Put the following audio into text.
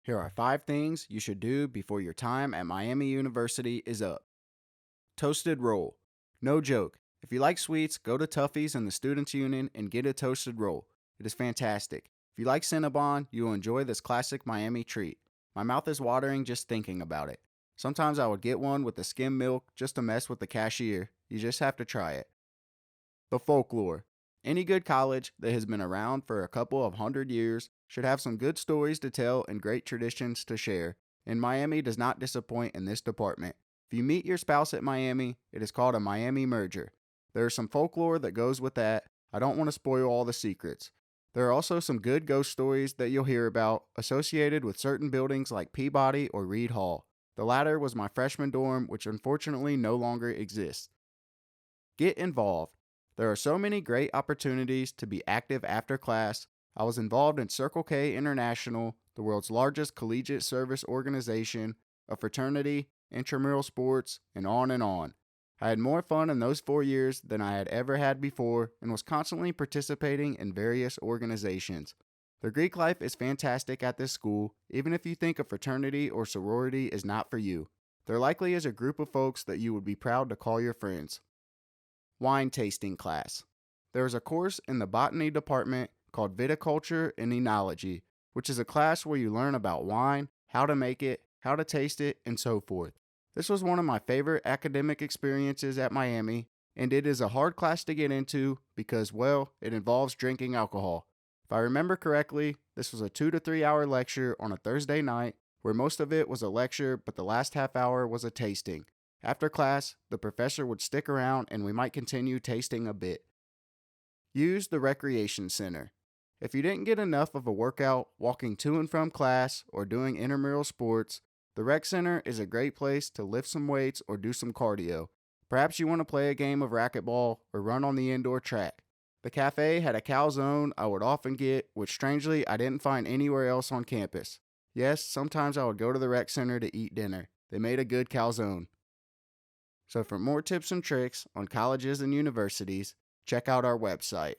Here are 5 things you should do before your time at Miami University is up. Toasted roll. No joke. If you like sweets, go to Tuffy's in the Students' Union and get a toasted roll. It is fantastic. If you like Cinnabon, you will enjoy this classic Miami treat. My mouth is watering just thinking about it. Sometimes I would get one with the skim milk just to mess with the cashier. You just have to try it. The Folklore. Any good college that has been around for a couple of 100 years should have some good stories to tell and great traditions to share, and Miami does not disappoint in this department. If you meet your spouse at Miami, it is called a Miami merger. There is some folklore that goes with that. I don't want to spoil all the secrets. There are also some good ghost stories that you'll hear about associated with certain buildings like Peabody or Reed Hall. The latter was my freshman dorm, which unfortunately no longer exists. Get involved. There are so many great opportunities to be active after class. I was involved in Circle K International, the world's largest collegiate service organization, a fraternity, intramural sports, and on and on. I had more fun in those 4 years than I had ever had before and was constantly participating in various organizations. The Greek life is fantastic at this school, even if you think a fraternity or sorority is not for you. There likely is a group of folks that you would be proud to call your friends. Wine tasting class. There is a course in the botany department called Viticulture and Enology, which is a class where you learn about wine, how to make it, how to taste it, and so forth. This was one of my favorite academic experiences at Miami, and it is a hard class to get into because, well, it involves drinking alcohol. If I remember correctly, this was a 2 to 3 hour lecture on a Thursday night where most of it was a lecture, but the last half hour was a tasting. After class, the professor would stick around and we might continue tasting a bit. Use the recreation center. If you didn't get enough of a workout walking to and from class or doing intramural sports, the rec center is a great place to lift some weights or do some cardio. Perhaps you want to play a game of racquetball or run on the indoor track. The cafe had a calzone I would often get, which strangely I didn't find anywhere else on campus. Yes, sometimes I would go to the rec center to eat dinner. They made a good calzone. So for more tips and tricks on colleges and universities, check out our website.